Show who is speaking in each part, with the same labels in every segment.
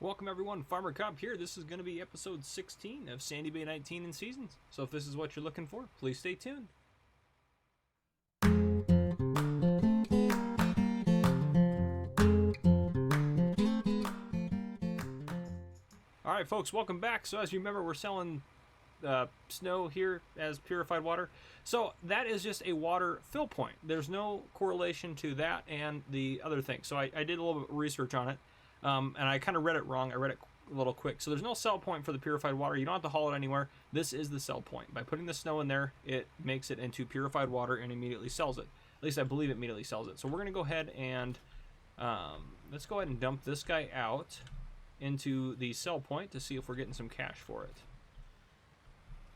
Speaker 1: Welcome everyone, Farmer Cobb here. This is going to be episode 16 of Sandy Bay 19 in Seasons. So if this is what you're looking for, please stay tuned. Alright folks, welcome back. So as you remember, we're selling snow here as purified water. So that is just a water fill point. There's no correlation to that and the other thing. So I did a little bit of research on it. And I kind of read it wrong. I read it a little quick. So there's no sell point for the purified water. You don't have to haul it anywhere. This is the sell point. By putting the snow in there, it makes it into purified water and immediately sells it. At least I believe it immediately sells it. So we're going to go ahead and let's go ahead and dump this guy out into the sell point to see if we're getting some cash for it.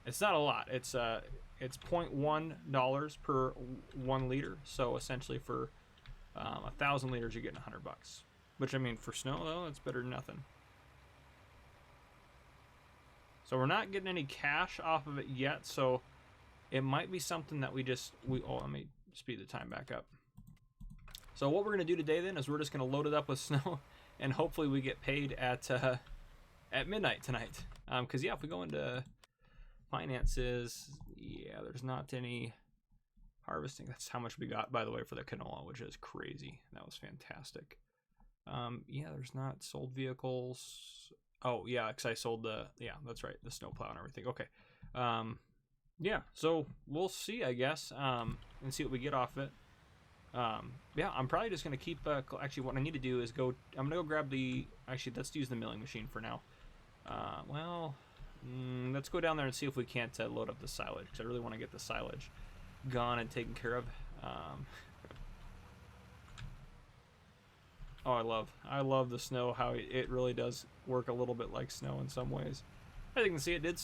Speaker 1: It's not a lot. It's $0.1 per 1 liter. So essentially for 1,000 liters, you're getting $100. Which, I mean, for snow, though, it's better than nothing. So we're not getting any cash off of it yet, so it might be something that oh, let me speed the time back up. So what we're going to do today, then, is we're just going to load it up with snow, and hopefully we get paid at midnight tonight. Because, yeah, if we go into finances, yeah, there's not any harvesting. That's how much we got, by the way, for the canola, which is crazy. That was fantastic. Yeah, there's not sold vehicles. Oh, yeah, because I sold yeah, that's right, the snowplow and everything. Okay. Yeah, so we'll see, I guess, and see what we get off it. Yeah, I'm probably just going to keep, actually, what I need to do is I'm going to go grab actually, let's use the milling machine for now. Let's go down there and see if we can't load up the silage, because I really want to get the silage gone and taken care of. Oh, I love the snow, how it really does work a little bit like snow in some ways. As you can see, it did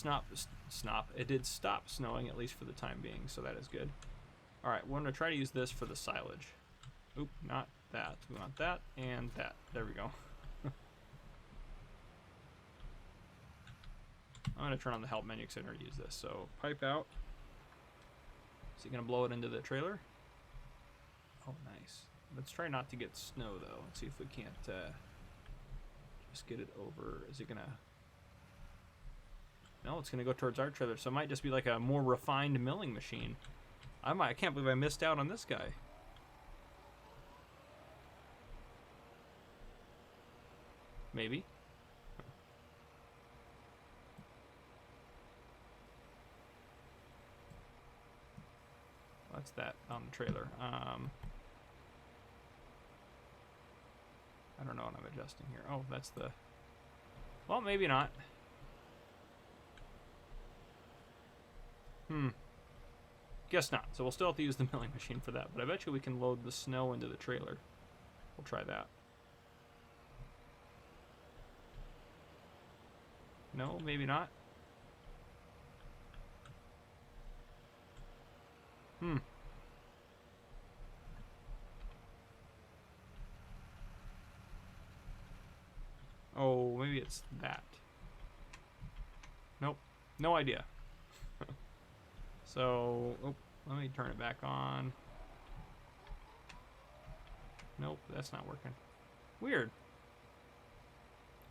Speaker 1: it did stop snowing, at least for the time being, so that is good. Alright, we're going to try to use this for the silage. Oop, not that. We want that and that. There we go. I'm going to turn on the help menu because I never use this. So, pipe out. Is it going to blow it into the trailer? Oh, nice. Let's try not to get snow, though. Let's see if we can't just get it over. Is it going to... No, it's going to go towards our trailer. So it might just be like a more refined milling machine. I can't believe I missed out on this guy. Maybe. That's that on the trailer. I don't know what I'm adjusting here. Oh, that's the... Well, maybe not. Guess not. So we'll still have to use the milling machine for that. But I bet you we can load the snow into the trailer. We'll try that. No, maybe not. Oh, maybe it's that. Nope. No idea. So, let me turn it back on. Nope, that's not working. Weird.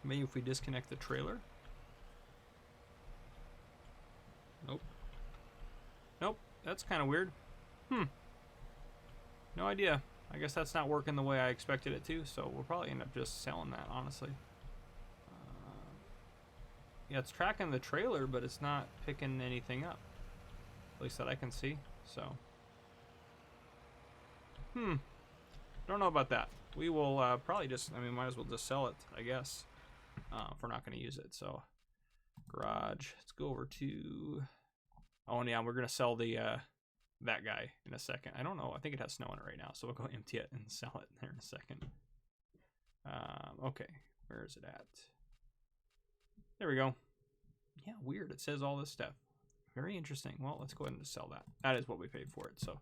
Speaker 1: Maybe if we disconnect the trailer? Nope. Nope, that's kind of weird. No idea. I guess that's not working the way I expected it to, so we'll probably end up just selling that, honestly. Yeah, it's tracking the trailer, but it's not picking anything up. At least that I can see, so. Don't know about that. We will probably just, might as well just sell it, I guess, if we're not going to use it. So, garage. Let's go over to, oh, and yeah, we're going to sell the, that guy in a second. I don't know. I think it has snow in it right now, so we'll go empty it and sell it there in a second. Okay, where is it at? There we go. Yeah, weird. It says all this stuff. Very interesting. Well, let's go ahead and just sell that. That is what we paid for it, so.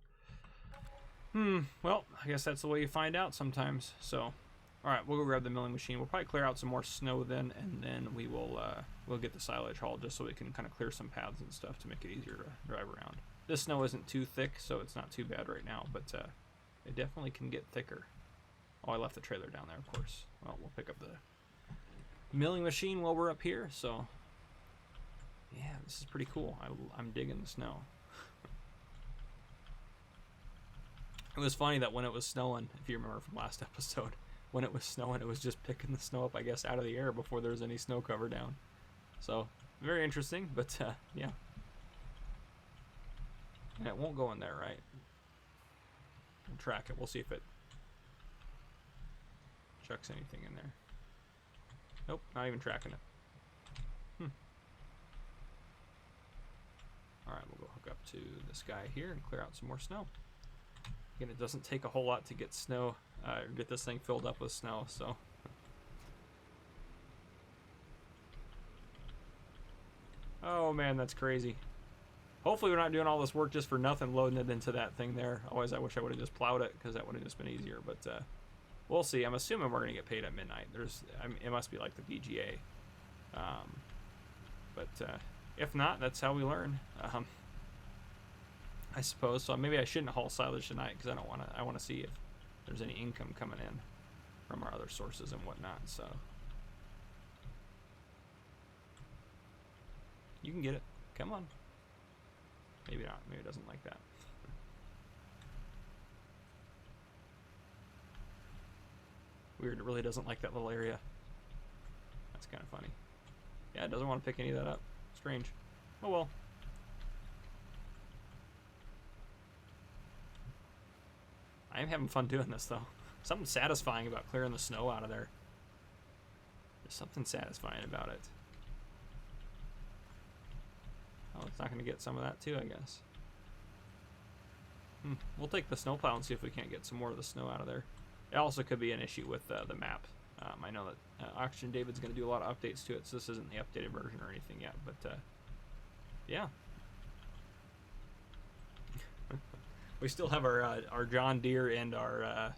Speaker 1: Well, I guess that's the way you find out sometimes. So, all right, we'll go grab the milling machine. We'll probably clear out some more snow then, and then we will we'll get the silage hauled just so we can kind of clear some paths and stuff to make it easier to drive around. This snow isn't too thick, so it's not too bad right now, but it definitely can get thicker. Oh, I left the trailer down there, of course. Well, we'll pick up milling machine while we're up here. So yeah, this is pretty cool. I'm digging the snow. It was funny that when it was snowing, if you remember from last episode, when it was snowing, it was just picking the snow up, I guess, out of the air before there was any snow cover down. So, very interesting, but yeah. And it won't go in there, right? We'll track it. We'll see if it chucks anything in there. Nope, not even tracking it. Alright, we'll go hook up to this guy here and clear out some more snow. Again, it doesn't take a whole lot to get snow, get this thing filled up with snow, so. Oh man, that's crazy. Hopefully we're not doing all this work just for nothing, loading it into that thing there. Otherwise, I wish I would have just plowed it, because that would have just been easier, but we'll see. I'm assuming we're going to get paid at midnight. It must be like the VGA. But if not, that's how we learn. I suppose. So maybe I shouldn't haul silage tonight because I want to see if there's any income coming in from our other sources and whatnot. So you can get it. Come on. Maybe not. Maybe it doesn't like that. Weird. It really doesn't like that little area. That's kind of funny. Yeah, it doesn't want to pick any of that up. Strange. Oh well. I am having fun doing this, though. Something satisfying about clearing the snow out of there. There's something satisfying about it. Oh, it's not going to get some of that, too, I guess. We'll take the snowplow and see if we can't get some more of the snow out of there. It also could be an issue with the map. I know that Oxygen David's going to do a lot of updates to it, so this isn't the updated version or anything yet, but yeah. We still have our John Deere and our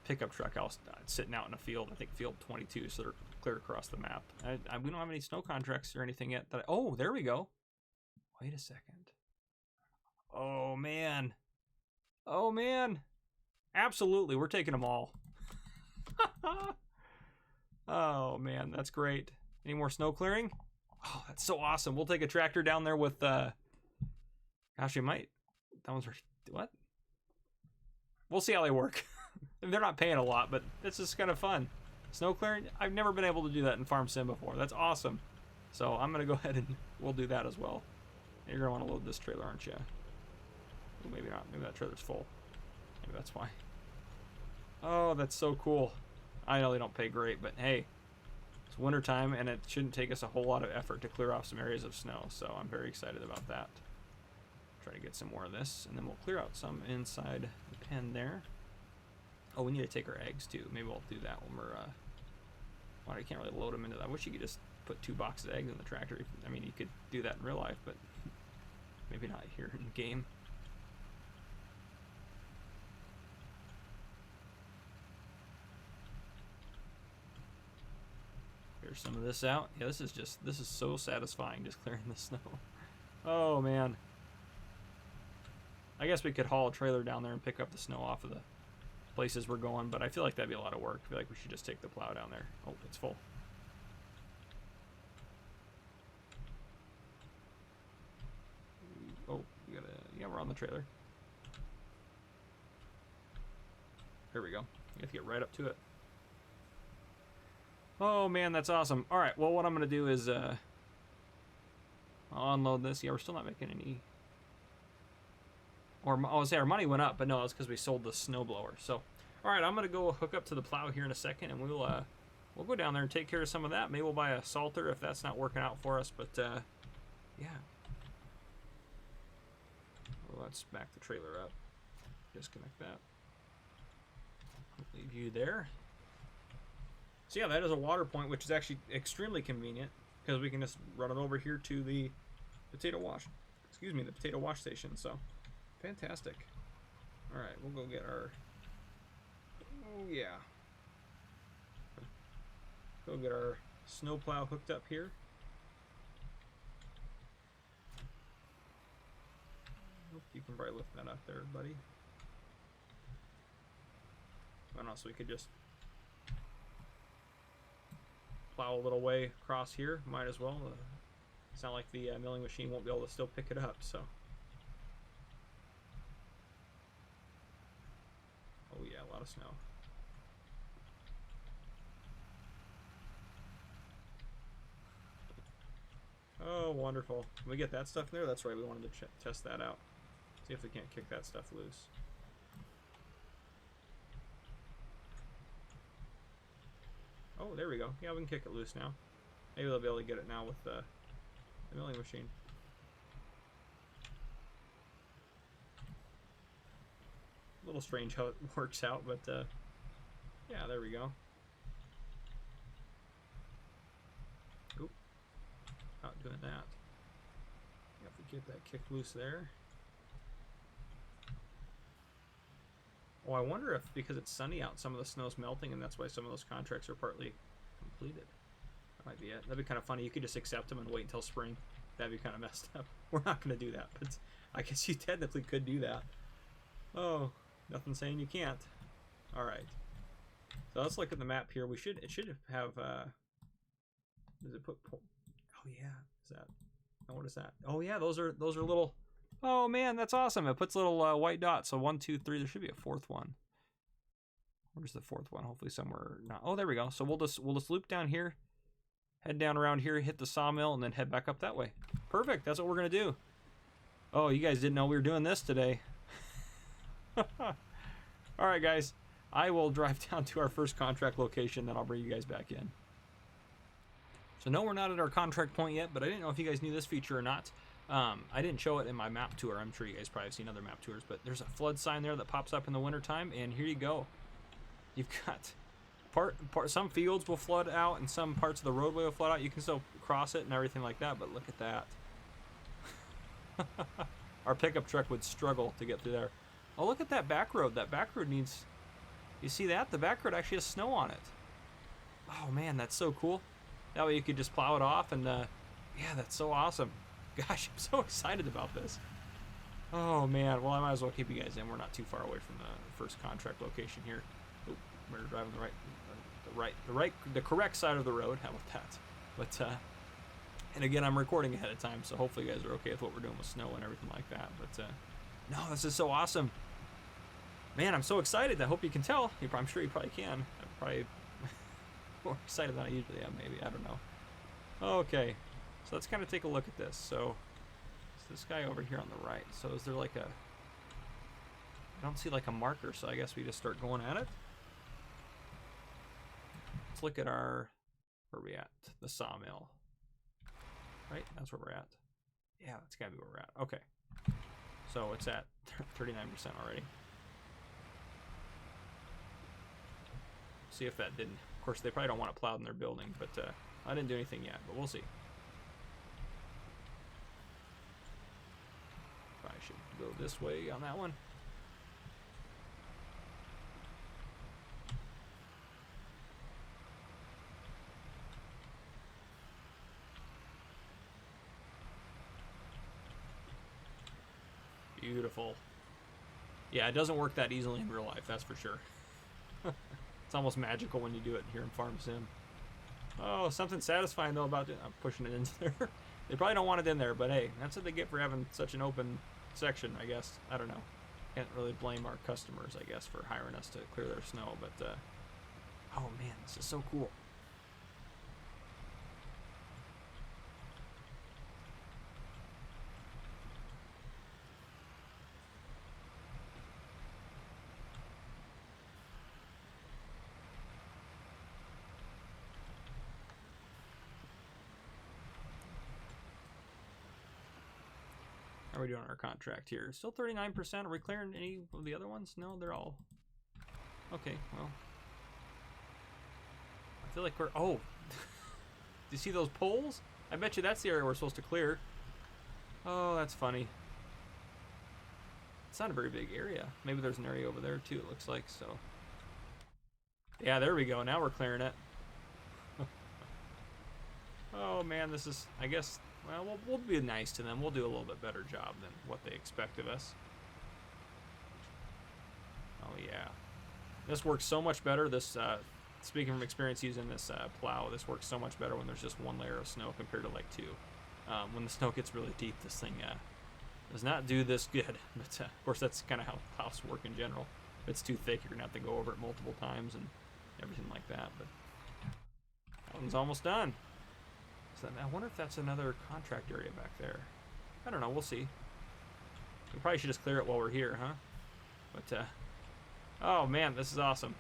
Speaker 1: pickup truck out sitting out in a field. I think field 22, so they're clear across the map. We don't have any snow contracts or anything yet. Oh, there we go. Wait a second. Oh man. Oh man. Absolutely, we're taking them all. Oh man, that's great. Any more snow clearing? Oh, that's so awesome. We'll take a tractor down there with gosh, we might. That one's what? We'll see how they work. They're not paying a lot, but this is kind of fun. Snow clearing, I've never been able to do that in Farm Sim before. That's awesome. So I'm gonna go ahead and we'll do that as well. You're gonna want to load this trailer, aren't you? Well, maybe not. Maybe that trailer's full. Maybe that's why. Oh, that's so cool. I know they don't pay great, but hey, it's wintertime and it shouldn't take us a whole lot of effort to clear off some areas of snow, so I'm very excited about that. Try to get some more of this, and then we'll clear out some inside the pen there. Oh, we need to take our eggs too. Maybe we'll do that when we're, well, I can't really load them into that. I wish you could just put 2 boxes of eggs in the tractor. I mean, you could do that in real life, but maybe not here in game. Clear some of this out. Yeah, this is so satisfying, just clearing the snow. Oh man. I guess we could haul a trailer down there and pick up the snow off of the places we're going, but I feel like that'd be a lot of work. I feel like we should just take the plow down there. Oh, it's full. Oh, yeah, we're on the trailer. Here we go. You have to get right up to it. Oh man, that's awesome. All right, well, what I'm gonna do is I'll unload this. Yeah, we're still not making any. Or I would say our money went up, but no, it's because we sold the snowblower. So, all right, I'm gonna go hook up to the plow here in a second, and we'll go down there and take care of some of that. Maybe we'll buy a salter if that's not working out for us. But yeah, well, let's back the trailer up. Disconnect that. Leave you there. So yeah, that is a water point, which is actually extremely convenient because we can just run it over here to the potato wash. Excuse me, the potato wash station. So. Fantastic. All right, we'll go get our. Oh yeah. Go get our snowplow hooked up here. You can probably lift that up there, buddy. And also, we could just plow a little way across here. Might as well. It's not like the milling machine won't be able to still pick it up, so. Oh yeah, a lot of snow. Oh, wonderful. Can we get that stuff there? That's right, we wanted to test that out. See if we can't kick that stuff loose. Oh, there we go. Yeah, we can kick it loose now. Maybe they'll be able to get it now with the milling machine. A little strange how it works out, but yeah, there we go. Oop. Not doing that. Have to get that kicked loose there. Oh, I wonder if because it's sunny out, some of the snow's melting, and that's why some of those contracts are partly completed. That might be it. That'd be kind of funny. You could just accept them and wait until spring. That'd be kind of messed up. We're not going to do that, but I guess you technically could do that. Oh, nothing saying you can't. All right. So let's look at the map here. It should have. Does it put? Oh yeah. Is that? Oh, what is that? Oh yeah, those are little. Oh man, that's awesome! It puts little white dots. So 1, 2, 3. There should be a fourth one. Where's the fourth one? Hopefully somewhere. Not. Oh, there we go. So we'll just loop down here, head down around here, hit the sawmill, and then head back up that way. Perfect. That's what we're gonna do. Oh, you guys didn't know we were doing this today. All right, guys. I will drive down to our first contract location, then I'll bring you guys back in. So no, we're not at our contract point yet, but I didn't know if you guys knew this feature or not. I didn't show it in my map tour. I'm sure you guys probably have seen other map tours, but there's a flood sign there that pops up in the wintertime, and here you go. You've got some fields will flood out, and some parts of the roadway will flood out. You can still cross it and everything like that, but look at that. Our pickup truck would struggle to get through there. Oh, look at that back road. That back road needs... You see that? The back road actually has snow on it. Oh, man, that's so cool. That way you could just plow it off, and yeah, that's so awesome. Gosh, I'm so excited about this. Oh, man. Well, I might as well keep you guys in. We're not too far away from the first contract location here. Oop, we're driving the correct side of the road. How about that? But, and again, I'm recording ahead of time, so hopefully you guys are okay with what we're doing with snow and everything like that. But, no, this is so awesome. Man, I'm so excited. I hope you can tell. I'm sure you probably can. I'm probably more excited than I usually am, maybe. I don't know. Okay, so let's kind of take a look at this. So, it's this guy over here on the right. So is there like a... I don't see like a marker, so I guess we just start going at it. Let's look at our... Where are we at? The sawmill. Right? That's where we're at. Yeah, that's gotta be where we're at. Okay. So it's at 39% already. See if that didn't. Of course, they probably don't want it plowed in their building, but I didn't do anything yet, but we'll see. Probably should go this way on that one. Beautiful. Yeah, it doesn't work that easily in real life, that's for sure. It's almost magical when you do it here in Farm Sim. Oh, something satisfying though about it. I'm pushing it into there. They probably don't want it in there, but hey, that's what they get for having such an open section, I guess. I don't know. Can't really blame our customers, I guess, for hiring us to clear their snow, but oh man, this is so cool. How are we doing on our contract here? Still 39%. Are we clearing any of the other ones? No, they're all... Okay, well... I feel like we're... Oh! Do you see those poles? I bet you that's the area we're supposed to clear. Oh, that's funny. It's not a very big area. Maybe there's an area over there too, it looks like, so... Yeah, there we go. Now we're clearing it. Oh man, this is... I guess... Well, we'll be nice to them. We'll do a little bit better job than what they expect of us. Oh, yeah. This works so much better, this speaking from experience using this plow, this works so much better when there's just one layer of snow compared to like 2. When the snow gets really deep, this thing does not do this good. But of course, that's kind of how plows work in general. If it's too thick, you're gonna have to go over it multiple times and everything like that. But that one's almost done. So I wonder if that's another contract area back there. I don't know. We'll see. We probably should just clear it while we're here, huh? But oh man, this is awesome.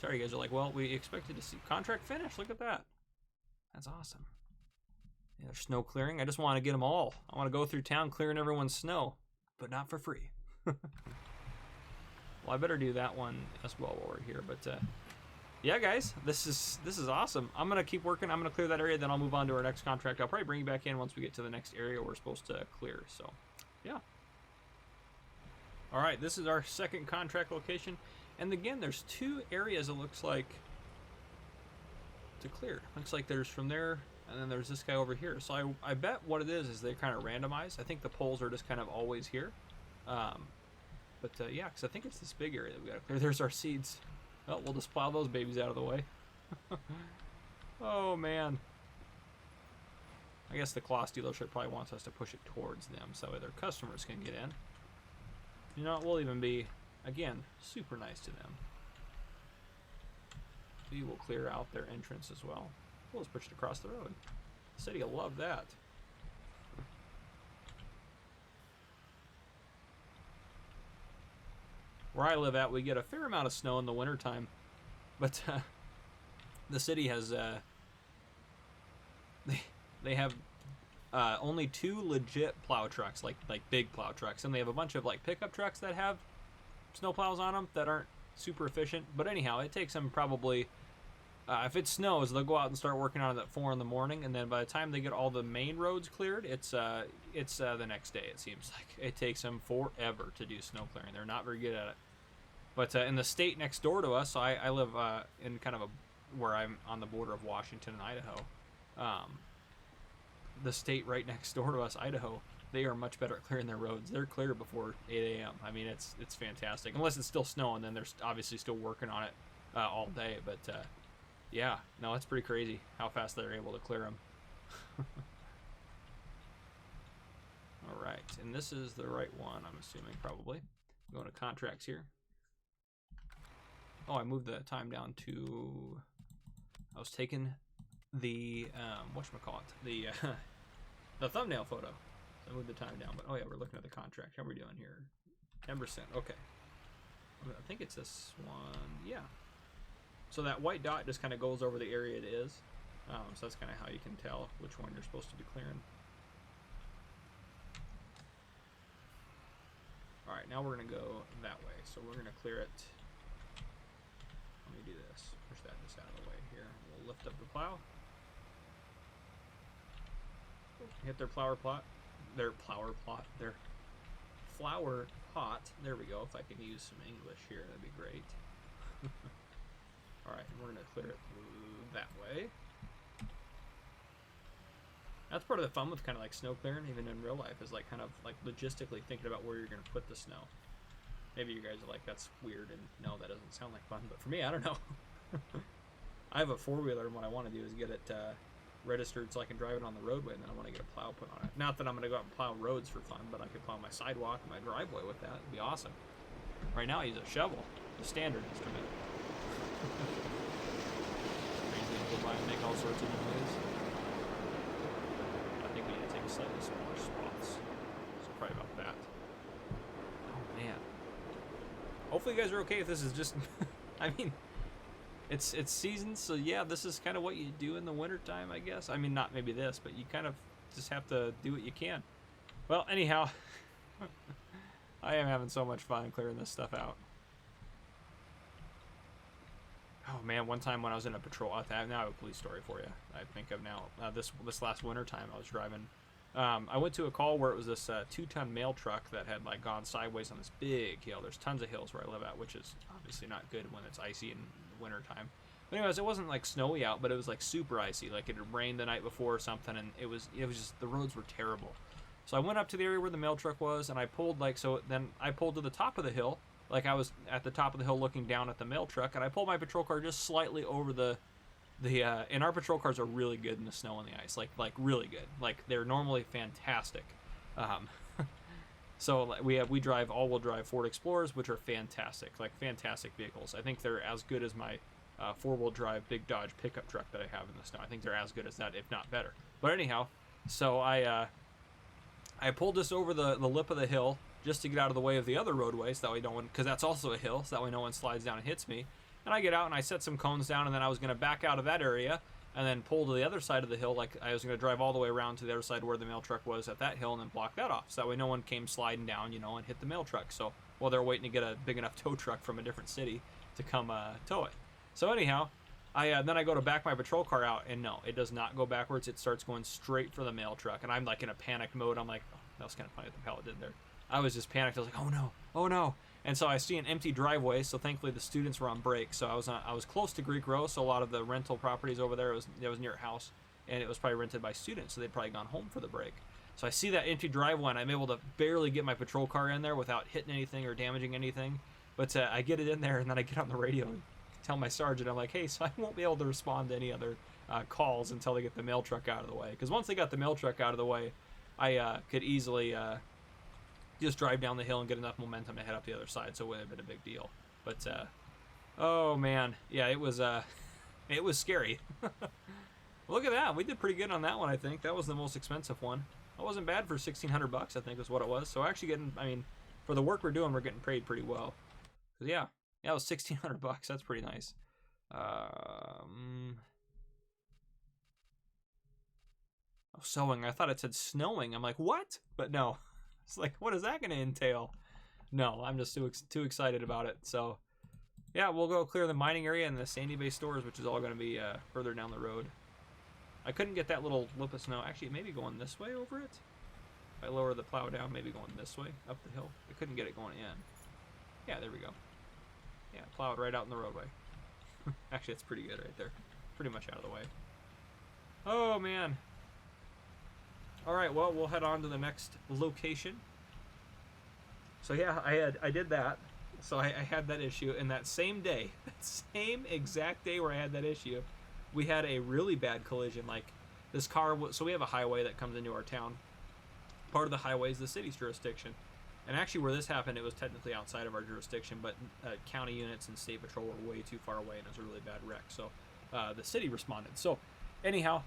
Speaker 1: Sorry, you guys are like, well, we expected to see contract finish. Look at that. That's awesome. Yeah, there's snow clearing. I just want to get them all. I want to go through town clearing everyone's snow, but not for free. Well, I better do that one as well while we're here. But yeah, guys, this is awesome. I'm gonna keep working. I'm gonna clear that area, then I'll move on to our next contract. I'll probably bring you back in once we get to the next area we're supposed to clear. So, yeah. All right, this is our second contract location, and again, there's 2 areas. It looks like to clear. Looks like there's from there, and then there's this guy over here. So I bet what it is they're kind of randomized. I think the poles are just kind of always here. But yeah, because I think it's this big area that we got to clear. There's our seeds. Well, we'll just plow those babies out of the way. Oh, man. I guess the Kloss dealership probably wants us to push it towards them so their customers can get in. You know, we'll even be, again, super nice to them. We will clear out their entrance as well. We'll just push it across the road. The city will love that. Where I live at, we get a fair amount of snow in the wintertime, but the city has they have only 2 legit plow trucks, like big plow trucks, and they have a bunch of like pickup trucks that have snow plows on them that aren't super efficient. But anyhow, it takes them probably if it snows, they'll go out and start working on it at 4 in the morning, and then by the time they get all the main roads cleared, it's the next day. It seems like it takes them forever to do snow clearing. They're not very good at it. But in the state next door to us, so I live in kind of where I'm on the border of Washington and Idaho. The state right next door to us, Idaho, they are much better at clearing their roads. They're clear before 8 a.m. I mean, it's fantastic. Unless it's still snowing, then they're obviously still working on it all day. But yeah, no, it's pretty crazy how fast they're able to clear them. All right, and this is the right one, I'm assuming, probably. Going to contracts here. Oh, I moved the time down to, I was taking the, whatchamacallit, the thumbnail photo. So I moved the time down, but oh yeah, we're looking at the contract. How are we doing here? 10%, okay. I think it's this one, yeah. So that white dot just kind of goes over the area it is. So that's kind of how you can tell which one you're supposed to be clearing. All right, now we're gonna go that way. So we're gonna clear it. Let me do this. Push that just out of the way here. We'll lift up the plow. Hit their flower pot. Their flower pot. There we go. If I can use some English here, that'd be great. All right, we're gonna clear it through that way. That's part of the fun with kind of like snow clearing, even in real life, is like kind of like logistically thinking about where you're gonna put the snow. Maybe you guys are like, that's weird, and no, that doesn't sound like fun. But for me, I don't know. I have a 4-wheeler, and what I want to do is get it registered so I can drive it on the roadway, and then I want to get a plow put on it. Not that I'm going to go out and plow roads for fun, but I could plow my sidewalk and my driveway with that. It'd be awesome. Right now, I use a shovel, the standard instrument. Crazy to go by and make all sorts of noise. I think we need to take slightly smaller spots. So probably about that. Oh, man. Hopefully you guys are okay if this is just, I mean, it's seasons, so yeah, this is kind of what you do in the wintertime, I guess. I mean, not maybe this, but you kind of just have to do what you can. Well, anyhow, I am having so much fun clearing this stuff out. Oh man, one time when I was in a patrol, now I have a police story for you. I think of now. This last winter time, I was driving. I went to a call where it was this 2-ton mail truck that had like gone sideways on this big hill. There's tons of hills where I live at, which is obviously not good when it's icy in the winter time. But anyways, it wasn't like snowy out, but it was like super icy. Like it had rained the night before or something, and it was just, the roads were terrible. So I went up to the area where the mail truck was, and I pulled then I pulled to the top of the hill, like I was at the top of the hill looking down at the mail truck, and I pulled my patrol car just slightly over the and our patrol cars are really good in the snow and the ice, like really good. Like they're normally fantastic. Um, so we drive all-wheel drive Ford Explorers, which are fantastic, like fantastic vehicles. I think they're as good as my four-wheel drive big Dodge pickup truck that I have in the snow. I think they're as good as that, if not better. But anyhow, so I pulled this over the lip of the hill just to get out of the way of the other roadways, that way no one, because that's also a hill, so that way no one slides down and hits me. And I get out and I set some cones down, and then I was going to back out of that area and then pull to the other side of the hill, like I was going to drive all the way around to the other side where the mail truck was at that hill and then block that off. So that way no one came sliding down, you know, and hit the mail truck. So while they're waiting to get a big enough tow truck from a different city to come tow it. So anyhow, then I go to back my patrol car out, and no, it does not go backwards. It starts going straight for the mail truck, and I'm like in a panic mode. I'm like, oh, that was kind of funny what the pallet did there. I was just panicked. I was like, oh no, oh no. And so I see an empty driveway, so thankfully the students were on break. So I was close to Greek Row, so a lot of the rental properties over there, it was near a house, and it was probably rented by students, so they'd probably gone home for the break. So I see that empty driveway, and I'm able to barely get my patrol car in there without hitting anything or damaging anything. But I get it in there, and then I get on the radio and tell my sergeant, I'm like, hey, so I won't be able to respond to any other calls until they get the mail truck out of the way. Because once they got the mail truck out of the way, I could easily just drive down the hill and get enough momentum to head up the other side, so it wouldn't have been a big deal. But oh man, yeah, it was scary. Look at that, we did pretty good on that one. I think that was the most expensive one. That wasn't bad for $1,600, I think is what it was. So actually getting, I mean, for the work we're doing, we're getting paid pretty well. Yeah, it was $1,600. That's pretty nice. Oh, sewing. I thought it said snowing. I'm like, what? But no. It's like, what is that going to entail? No, I'm just too excited about it. So, yeah, we'll go clear the mining area and the Sandy Bay stores, which is all going to be further down the road. I couldn't get that little lip of snow. Actually, maybe going this way over it. If I lower the plow down, maybe going this way up the hill. I couldn't get it going in. Yeah, there we go. Yeah, plow it right out in the roadway. Actually, it's pretty good right there. Pretty much out of the way. Oh, man. Alright, well, we'll head on to the next location. So yeah, I did that. So I had that issue, and that same day, that same exact day where I had that issue, we had a really bad collision. Like, this car, so we have a highway that comes into our town. Part of the highway is the city's jurisdiction. And actually where this happened, it was technically outside of our jurisdiction, but county units and state patrol were way too far away, and it was a really bad wreck. So the city responded. So anyhow,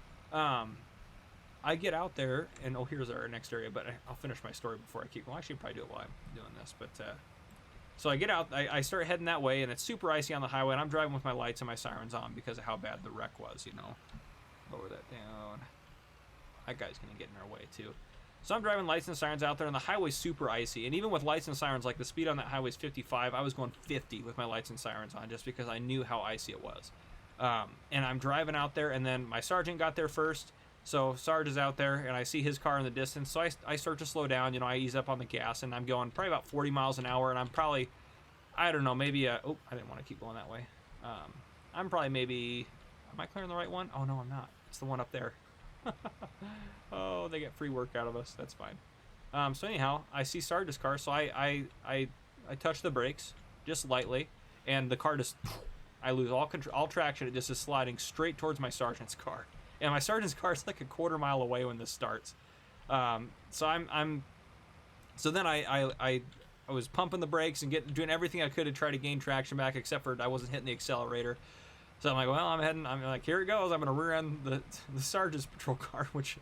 Speaker 1: I get out there, and oh, here's our next area, but I'll finish my story before I keep going. I should probably do it while I'm doing this, but so I get out, I start heading that way, and it's super icy on the highway, and I'm driving with my lights and my sirens on because of how bad the wreck was, you know. Lower that down. That guy's gonna get in our way too. So I'm driving lights and sirens out there, and the highway's super icy, and even with lights and sirens, like the speed on that highway is 55, I was going 50 with my lights and sirens on just because I knew how icy it was. And I'm driving out there, and then my sergeant got there first. So Sarge is out there, and I see his car in the distance, so I start to slow down. You know, I ease up on the gas, and I'm going probably about 40 miles an hour, and I'm probably, I don't know, maybe, oh, I didn't want to keep going that way. I'm probably maybe, am I clearing the right one? Oh, no, I'm not. It's the one up there. Oh, they get free work out of us. That's fine. So anyhow, I see Sarge's car, so I touch the brakes just lightly, and the car just, I lose all traction. It just is sliding straight towards my sergeant's car. And my sergeant's car is like a quarter mile away when this starts. So so then I was pumping the brakes and doing everything I could to try to gain traction back, except for I wasn't hitting the accelerator. So I'm like, well, I'm like, here it goes. I'm going to rear end the sergeant's patrol car, which,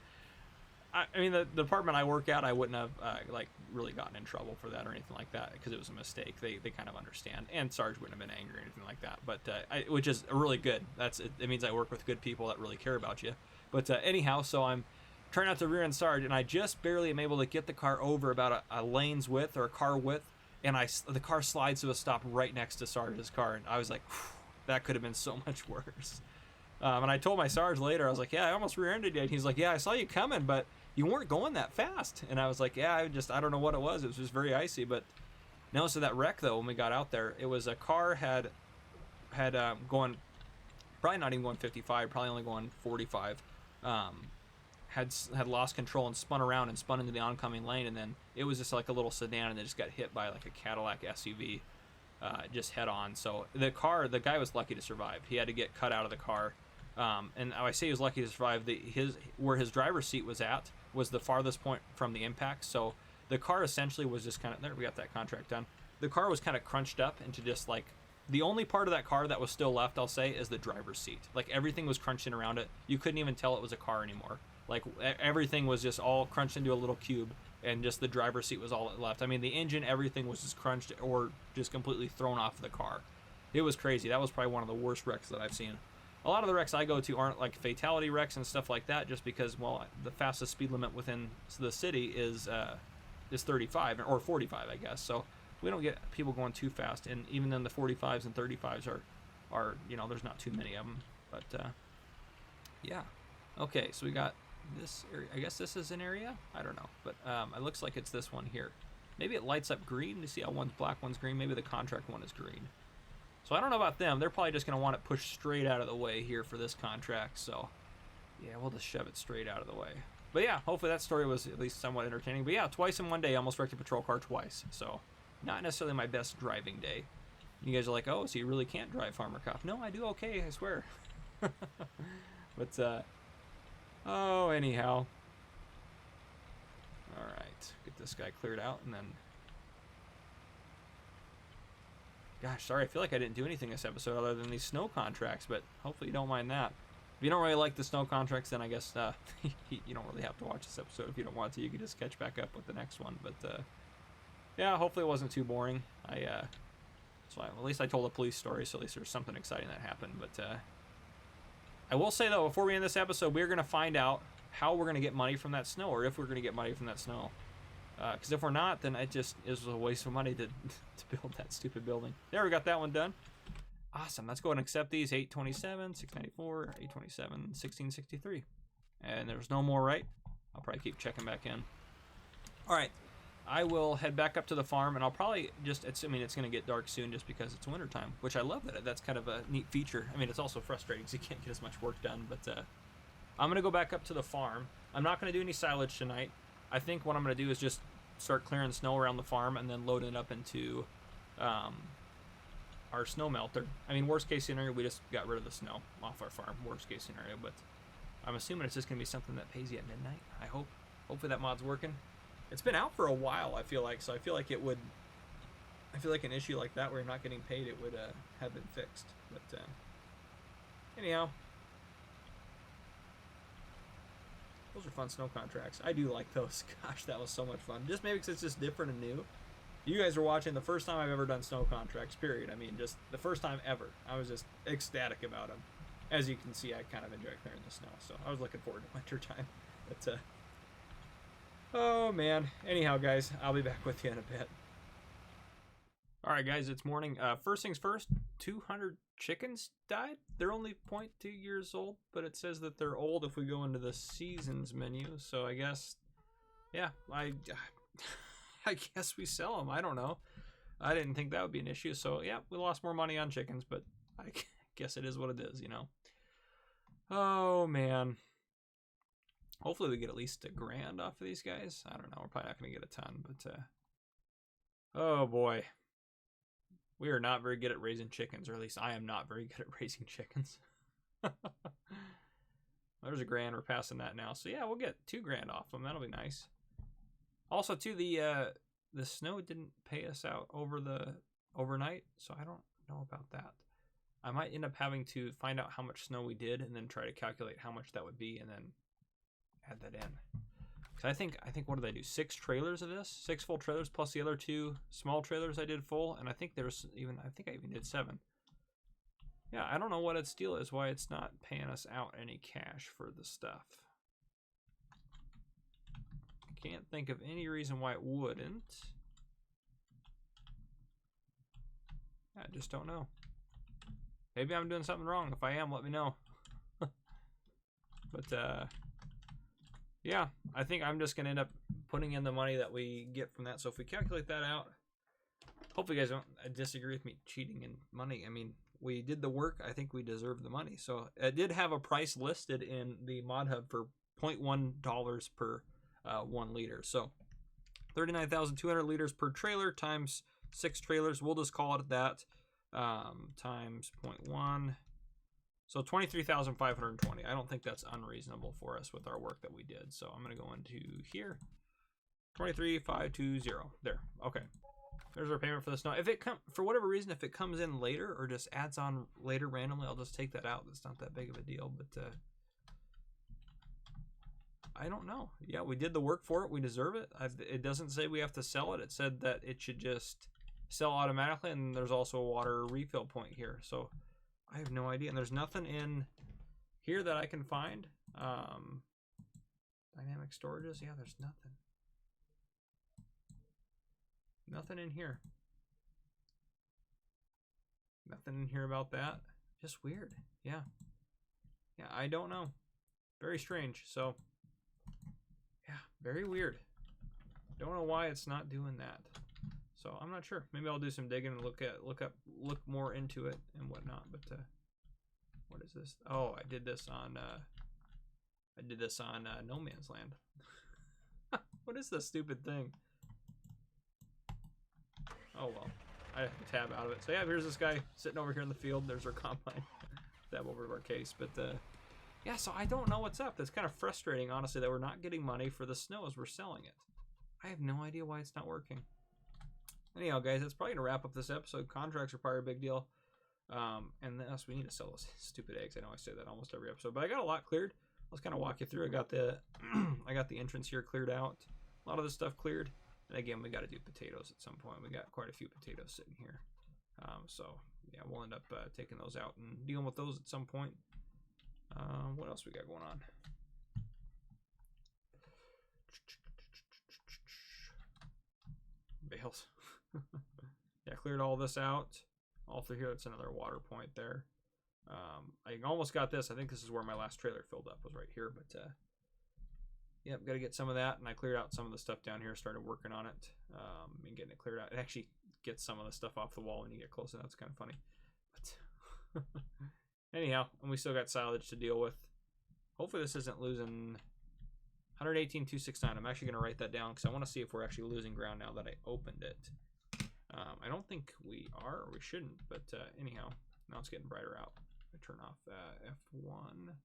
Speaker 1: I mean, the department I work at, I wouldn't have like really gotten in trouble for that or anything like that because it was a mistake. They kind of understand, and Sarge wouldn't have been angry or anything like that. But which is really good. It means I work with good people that really care about you. But anyhow, so I'm trying not to rear end Sarge, and I just barely am able to get the car over about a lane's width or a car width, and the car slides to a stop right next to Sarge's car, and I was like, that could have been so much worse. And I told my Sarge later, I was like, yeah, I almost rear-ended you. And he's like, yeah, I saw you coming, but you weren't going that fast. And I was like, yeah, I don't know what it was. It was just very icy. But no, so that wreck, though, when we got out there, it was a car had going, probably not even going 55, probably only going 45, had lost control and spun around and spun into the oncoming lane. And then it was just like a little sedan, and it just got hit by like a Cadillac SUV. just head on. So the guy was lucky to survive. He had to get cut out of the car. And I say he was lucky to survive. Where his driver's seat was at was the farthest point from the impact. So the car essentially was just kind of, there, we got that contract done. The car was kind of crunched up into just like, the only part of that car that was still left, I'll say, is the driver's seat. Like everything was crunched in around it. You couldn't even tell it was a car anymore. Like everything was just all crunched into a little cube, and just the driver's seat was all that left. I mean, the engine, everything was just crunched or just completely thrown off the car. It was crazy. That was probably one of the worst wrecks that I've seen. A lot of the wrecks I go to aren't like fatality wrecks and stuff like that, just because, well, the fastest speed limit within the city is 35 or 45, I guess. So we don't get people going too fast, and even then the 45s and 35s are there's not too many of them. But yeah, okay, so we got this area. I guess this is an area. I don't know, but it looks like it's this one here. Maybe it lights up green. You see how one's black, one's green. Maybe the contract one is green. So I don't know about them. They're probably just going to want it pushed straight out of the way here for this contract. So yeah, we'll just shove it straight out of the way. But yeah, hopefully that story was at least somewhat entertaining. But yeah, twice in one day, I almost wrecked a patrol car twice. So not necessarily my best driving day. You guys are like, oh, so you really can't drive, Farmer Cop. No, I do okay, I swear. But, oh, anyhow. All right, get this guy cleared out, and then... Gosh, sorry, I feel like I didn't do anything this episode other than these snow contracts, but hopefully you don't mind that. If you don't really like the snow contracts, then I guess you don't really have to watch this episode. If you don't want to, you can just catch back up with the next one. But yeah, hopefully it wasn't too boring. So at least I told a police story, so at least there's something exciting that happened. But I will say, though, before we end this episode, we're going to find out how we're going to get money from that snow, or if we're going to get money from that snow. Because if we're not, then it just is a waste of money to build that stupid building. There, we got that one done. Awesome. Let's go ahead and accept these. 827, 694, 827, 1663. And there's no more, right? I'll probably keep checking back in. All right. I will head back up to the farm, and I'll probably just, it's going to get dark soon just because it's wintertime, which I love that. That's kind of a neat feature. I mean, it's also frustrating because you can't get as much work done, but I'm going to go back up to the farm. I'm not going to do any silage tonight. I think what I'm going to do is just start clearing snow around the farm and then loading it up into our snow melter. I mean, worst case scenario, we just got rid of the snow off our farm. Worst case scenario, but I'm assuming it's just going to be something that pays you at midnight. I hope. Hopefully that mod's working. It's been out for a while, I feel like, so I feel like it would... I feel like an issue like that where you're not getting paid, it would have been fixed. But anyhow... Those are fun snow contracts. I do like those. Gosh, that was so much fun. Just maybe because it's just different and new. You guys are watching the first time I've ever done snow contracts, period. I mean, just the first time ever. I was just ecstatic about them. As you can see, I kind of enjoy clearing the snow, so I was looking forward to winter time. But, oh, man. Anyhow, guys, I'll be back with you in a bit. All right, guys, it's morning. First things first, 200 chickens died. They're only 0.2 years old, but it says that they're old if we go into the seasons menu. So I guess, yeah, I guess we sell them. I don't know. I didn't think that would be an issue. So, yeah, we lost more money on chickens, but I guess it is what it is, you know. Oh, man. Hopefully we get at least $1,000 off of these guys. I don't know. We're probably not going to get a ton, but, oh, boy. We are not very good at raising chickens, or at least I am not very good at raising chickens. There's $1,000. We're passing that now. So, yeah, we'll get $2,000 off them. That'll be nice. Also, too, the snow didn't pay us out overnight, so I don't know about that. I might end up having to find out how much snow we did and then try to calculate how much that would be and then add that in. Because I think what did I do? 6 trailers of this? 6 full trailers plus the other 2 small trailers I did full, and I think I even did 7. Yeah, I don't know what its deal is, why it's not paying us out any cash for the stuff. I can't think of any reason why it wouldn't. I just don't know. Maybe I'm doing something wrong. If I am, let me know. But, yeah, I think I'm just going to end up putting in the money that we get from that. So if we calculate that out, hopefully you guys don't disagree with me cheating in money. I mean, we did the work. I think we deserve the money. So it did have a price listed in the Mod Hub for $0.1 per 1 liter. So 39,200 liters per trailer times 6 trailers. We'll just call it that. Times 0.1. So 23,520. I don't think that's unreasonable for us with our work that we did. So I'm going to go into here. 23,520. There. Okay. There's our payment for the snow. If it for whatever reason, if it comes in later or just adds on later randomly, I'll just take that out. That's not that big of a deal, but I don't know. Yeah, we did the work for it. We deserve it. It doesn't say we have to sell it. It said that it should just sell automatically, and there's also a water refill point here. So I have no idea. And there's nothing in here that I can find. Dynamic storages. Yeah, there's nothing. Nothing in here. Nothing in here about that. Just weird. Yeah. Yeah, I don't know. Very strange. So, yeah, very weird. Don't know why it's not doing that. So I'm not sure. Maybe I'll do some digging and look more into it and whatnot. But what is this? Oh, I did this on No Man's Land. What is this stupid thing? Oh well, I have to tab out of it. So yeah, here's this guy sitting over here in the field. There's our combine. Tab over to our case, but yeah. So I don't know what's up. That's kind of frustrating, honestly, that we're not getting money for the snow as we're selling it. I have no idea why it's not working. Anyhow, guys, that's probably gonna wrap up this episode. Contracts are probably a big deal, and then we need to sell those stupid eggs. I know I say that almost every episode, but I got a lot cleared. Let's kind of walk you through. I got the entrance here cleared out. A lot of this stuff cleared. And again, we got to do potatoes at some point. We got quite a few potatoes sitting here. So, yeah, we'll end up taking those out and dealing with those at some point. What else we got going on? Bales. Yeah, cleared all this out. All through here, that's another water point there. I almost got this. I think this is where my last trailer filled up, was right here. But, yep, got to get some of that, and I cleared out some of the stuff down here, started working on it, and getting it cleared out. It actually gets some of the stuff off the wall when you get close, and that's kind of funny. But anyhow, and we still got silage to deal with. Hopefully this isn't losing 118,269. I'm actually going to write that down because I want to see if we're actually losing ground now that I opened it. I don't think we are, or we shouldn't, but anyhow, now it's getting brighter out. I turn off F1.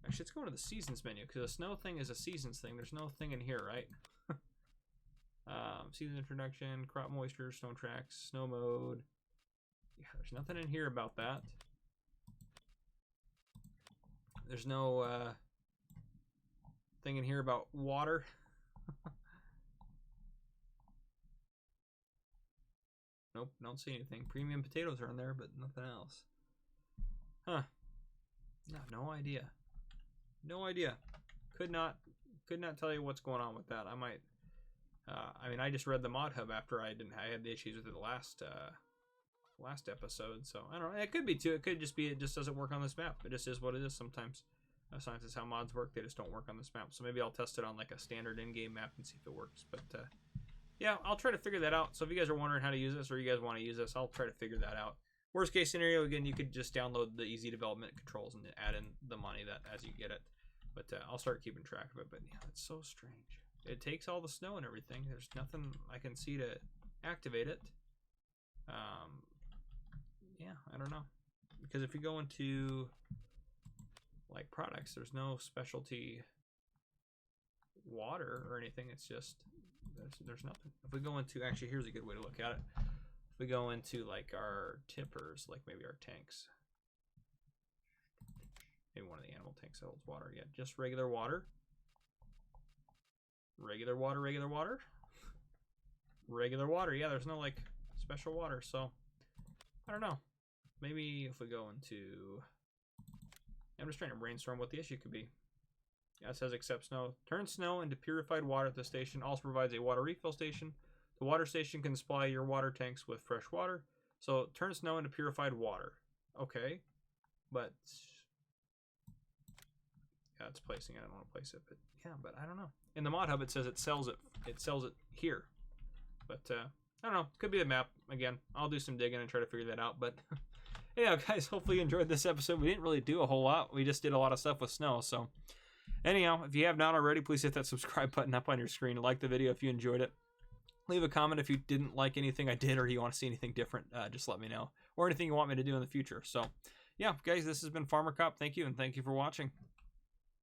Speaker 1: Actually, let's go to the seasons menu, because the snow thing is a seasons thing. There's no thing in here, right? Season introduction, crop moisture, snow tracks, snow mode. Yeah, there's nothing in here about that. There's no thing in here about water. Nope, don't see anything. Premium potatoes are in there, but nothing else. Huh. No idea. No idea. Could not tell you what's going on with that. I might. I mean, I just read the mod hub after I had the issues with it the last episode. So I don't know. It could be too. It could just be it just doesn't work on this map. It just is what it is sometimes. Sometimes it's how mods work. They just don't work on this map. So maybe I'll test it on like a standard in-game map and see if it works. But yeah, I'll try to figure that out. So if you guys are wondering how to use this, or you guys want to use this, I'll try to figure that out. Worst case scenario, again, you could just download the easy development controls and add in the money that as you get it. But I'll start keeping track of it. But yeah, it's so strange. It takes all the snow and everything. There's nothing I can see to activate it. Yeah, I don't know. Because if you go into like products, there's no specialty water or anything. It's just there's nothing. If we go into, actually, here's a good way to look at it. If we go into like our tippers, like maybe our tanks, maybe one of the animal tanks that holds water. Yeah, just regular water. Regular water, regular water. Regular water. Yeah, there's no like special water. So I don't know. Maybe if we go into, I'm just trying to brainstorm what the issue could be. Yeah, it says accept snow. Turn snow into purified water at the station. Also provides a water refill station. The water station can supply your water tanks with fresh water. So turn snow into purified water. Okay, but yeah, it's placing it. I don't want to place it, but yeah, but I don't know. In the mod hub, it says it sells it. It sells it here, but I don't know. Could be the map again. I'll do some digging and try to figure that out. But yeah, guys, hopefully you enjoyed this episode. We didn't really do a whole lot. We just did a lot of stuff with snow. So anyhow, if you have not already, please hit that subscribe button up on your screen. Like the video if you enjoyed it. Leave a comment if you didn't like anything I did or you want to see anything different. Just let me know. Or anything you want me to do in the future. So, yeah, guys, this has been Farmer Cop. Thank you, and thank you for watching.